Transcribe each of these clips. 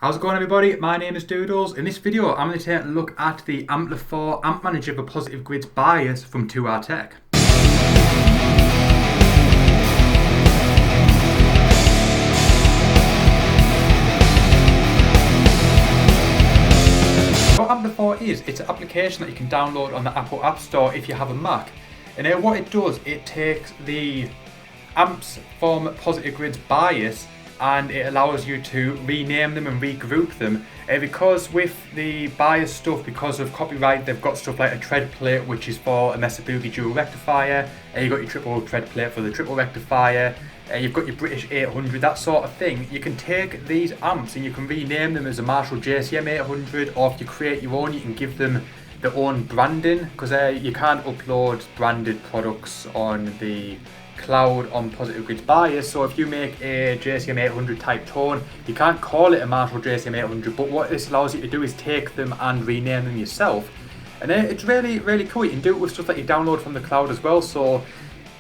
How's it going, everybody? My name is Doodles. In this video I'm going to take a look at the Ampl4 amp manager for positive grids bias from 2R Tech. What Ampl4 is, it's an application that you can download on the Apple App Store if you have a Mac. And what it does, it takes the amps from positive grids bias and it allows you to rename them and regroup them. Because with the bias stuff, because of copyright, they've got stuff like a tread plate, which is for a Mesa Boogie dual rectifier, you've got your triple tread plate for the triple rectifier, you've got your British 800, that sort of thing. You can take these amps and you can rename them as a Marshall JCM 800, or if you create your own, you can give them their own branding, because you can't upload branded products on the cloud on positive grids bias. So if you make a JCM 800 type tone, you can't call it a Marshall JCM 800, but what this allows you to do is take them and rename them yourself. And it's really cool. You can do it with stuff that you download from the cloud as well, so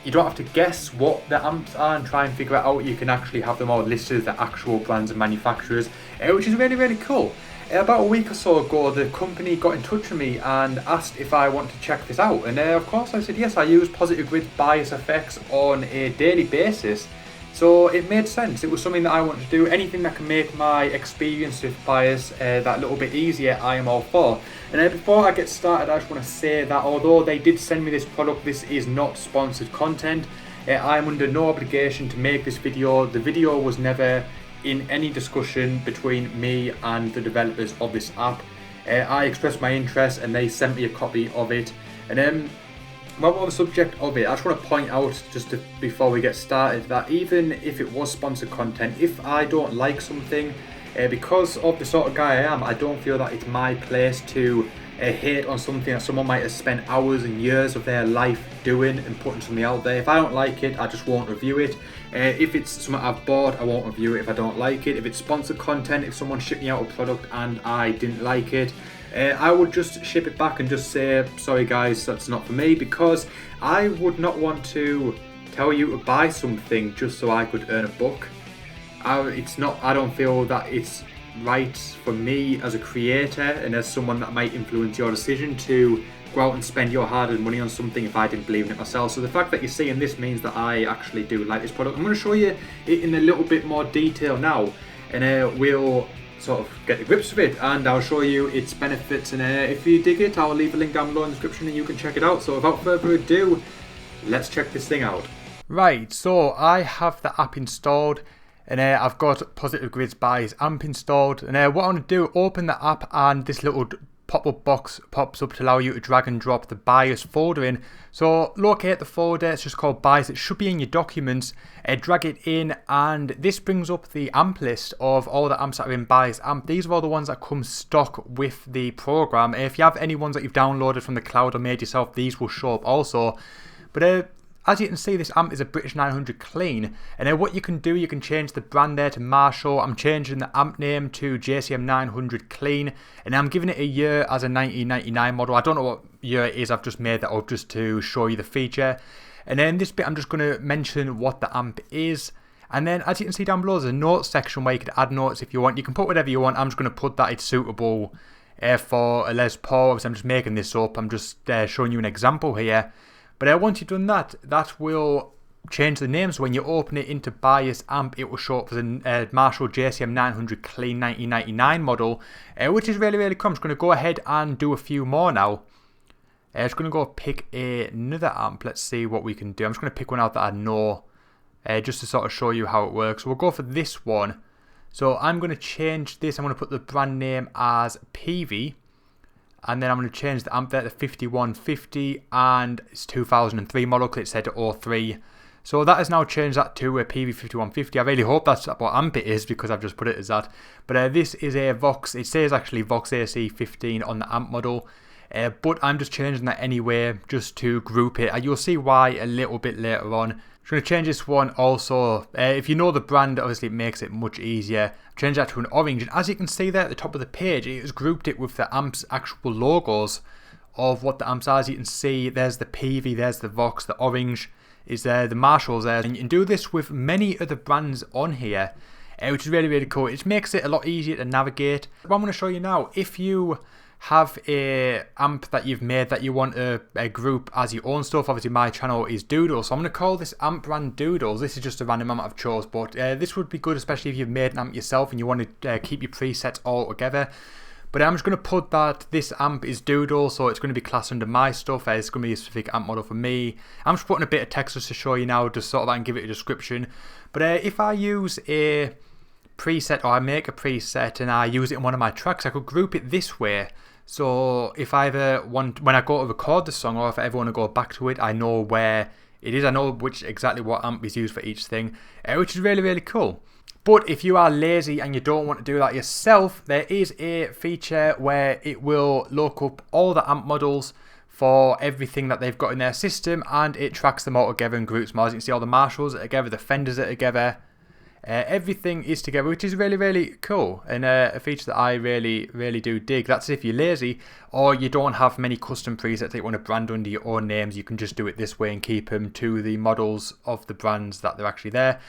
you don't have to guess what the amps are and try and figure it out. You can actually have them all listed as the actual brands and manufacturers, which is really cool. About a week or so ago, the company got in touch with me and asked if I want to check this out, and of course I said yes. I use positive grids bias effects on a daily basis, so it made sense. It was something that I wanted to do. Anything that can make my experience with bias that little bit easier, I am all for. And before I get started, I just want to say that although they did send me this product, this is not sponsored content. I am under no obligation to make this video. The video was never in any discussion between me and the developers of this app. I expressed my interest and they sent me a copy of it. And while we're on the subject of it, I just want to point out, before we get started, that even if it was sponsored content, if I don't like something, because of the sort of guy I am, I don't feel that it's my place to hate on something that someone might have spent hours and years of their life doing and putting something out there. If I don't like it, I just won't review it. If it's something I've bought, I won't review it if I don't like it. If it's sponsored content, if someone shipped me out a product and I didn't like it, I would just ship it back and just say, sorry guys, that's not for me, because I would not want to tell you to buy something just so I could earn a buck. I don't feel that it's right for me as a creator and as someone that might influence your decision to go out and spend your hard-earned money on something if I didn't believe in it myself. So the fact that you're seeing this means that I actually do like this product. I'm going to show you it in a little bit more detail now, and we'll sort of get the grips of it, and I'll show you its benefits, and if you dig it, I'll leave a link down below in the description and you can check it out. So without further ado, let's check this thing out. Right, so I have the app installed, and I've got positive grids bias amp installed, and what I want to do, open the app, and this little pop-up box pops up to allow you to drag and drop the bias folder in. So locate the folder, it's just called bias, it should be in your documents, drag it in, and this brings up the amp list of all the amps that are in bias amp. These are all the ones that come stock with the program. If you have any ones that you've downloaded from the cloud or made yourself, these will show up also. But as you can see, this amp is a British 900 clean, and what you can do, you can change the brand there to Marshall. I'm changing the amp name to JCM 900 clean, and I'm giving it a year as a 1999 model. I don't know what year it is, I've just made that up just to show you the feature. And then this bit, I'm just going to mention what the amp is. And then as you can see down below, there's a notes section where you could add notes if you want. You can put whatever you want. I'm just going to put that it's suitable for a Les Paul. Obviously, I'm just making this up. I'm just showing you an example here. But once you've done that, that will change the name. So when you open it into bias amp, it will show up as a Marshall JCM 900 clean 1999 model, which is really cool. I'm just going to go ahead and do a few more now. I'm just going to go pick another amp. Let's see what we can do. I'm just going to pick one out that I know, just to sort of show you how it works. So we'll go for this one. So I'm going to change this. I'm going to put the brand name as PV. And then I'm going to change the amp there to 5150, and it's 2003 model because it said 03. So that has now changed that to a PV5150. I really hope that's what amp it is because I've just put it as that. But this is a Vox, it says actually Vox AC15 on the amp model. But I'm just changing that anyway just to group it. You'll see why a little bit later on. I'm going to change this one also. If you know the brand, obviously it makes it much easier. Change that to an orange, and as you can see there at the top of the page, it has grouped it with the amp's actual logos of what the amps are. As you can see, there's the PV, there's the Vox, the orange is there, the Marshall's there, and you can do this with many other brands on here. which is really cool. It just makes it a lot easier to navigate. What I'm going to show you now, if you have a amp that you've made that you want to group as your own stuff, obviously my channel is Doodles, so I'm going to call this amp brand Doodles. This is just a random amp I've chose, but this would be good especially if you've made an amp yourself and you want to keep your presets all together. But I'm just going to put that this amp is Doodles, so it's going to be classed under my stuff. It's going to be a specific amp model for me. I'm just putting a bit of text just to show you now, just sort of and give it a description. But if I use a preset, or I make a preset and I use it in one of my tracks, I could group it this way. So if I ever want, when I go to record the song, or if I ever want to go back to it, I know where it is. I know exactly what amp is used for each thing, which is really cool. But if you are lazy and you don't want to do that yourself, there is a feature where it will look up all the amp models for everything that they've got in their system, and it tracks them all together and groups them all. As you can see, all the Marshalls are together, the Fenders are together. Everything is together, which is really cool, and a feature that I really do dig. That's if you're lazy or you don't have many custom presets that you want to brand under your own names. You can just do it this way and keep them to the models of the brands that they're actually there,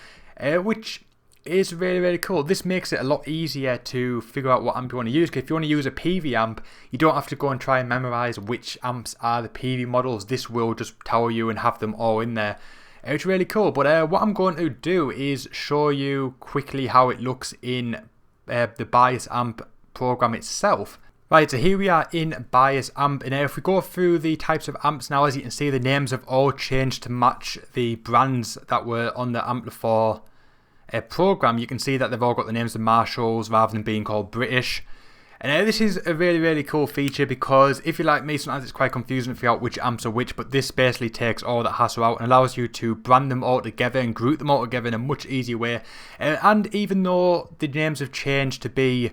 which is really cool. This makes it a lot easier to figure out what amp you want to use, because if you want to use a PV amp, you don't have to go and try and memorize which amps are the PV models. This will just tell you and have them all in there. It's really cool. But what I'm going to do is show you quickly how it looks in the Bias Amp program itself. Right, so here we are in Bias Amp, and if we go through the types of amps now, as you can see, the names have all changed to match the brands that were on the Ampl4 program. You can see that they've all got the names of Marshalls rather than being called British. And this is a really cool feature, because if you're like me, sometimes it's quite confusing to figure out which amps are which, but this basically takes all that hassle out and allows you to brand them all together and group them all together in a much easier way. And even though the names have changed to be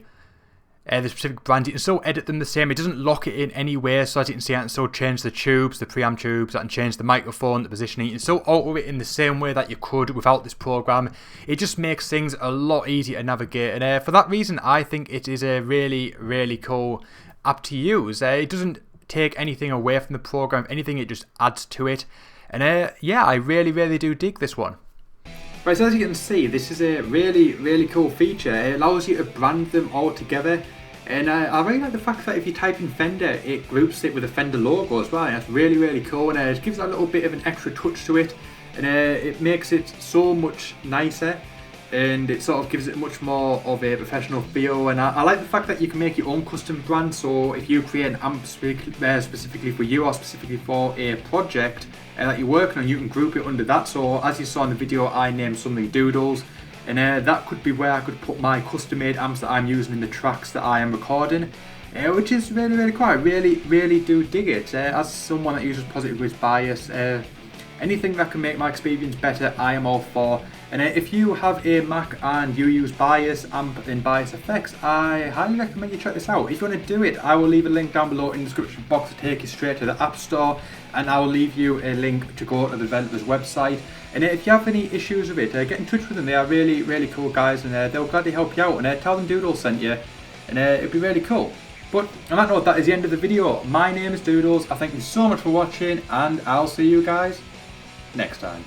the specific brand, you can still edit them the same. It doesn't lock it in any way, so as you can see, I can still change the tubes, the preamp tubes, I can change the microphone, the positioning. You can still alter it in the same way that you could without this program. It just makes things a lot easier to navigate, and for that reason I think it is a really cool app to use. It doesn't take anything away from the program. If anything, it just adds to it, and yeah, I really do dig this one. Right, so as you can see, this is a really cool feature. It allows you to brand them all together, and I really like the fact that if you type in Fender, it groups it with the Fender logo as well. And that's really cool, and it gives that little bit of an extra touch to it, and it makes it so much nicer, and it sort of gives it much more of a professional feel. And I like the fact that you can make your own custom brand. So if you create an amp specifically for you, or specifically for a project that you're working on, you can group it under that. So as you saw in the video, I named something Doodles, and that could be where I could put my custom made amps that I'm using in the tracks that I am recording, which is really cool. I really do dig it. As someone that uses positive grids bias, anything that can make my experience better, I am all for. And if you have a Mac and you use Bias Amp and Bias Effects, I highly recommend you check this out. If you want to do it, I will leave a link down below in the description box to take you straight to the App Store, and I will leave you a link to go to the developer's website. And if you have any issues with it, get in touch with them. They are really cool guys, and they'll gladly help you out. And tell them Doodles sent you, and it'd be really cool. But on that note, that is the end of the video. My name is Doodles. I thank you so much for watching, and I'll see you guys next time.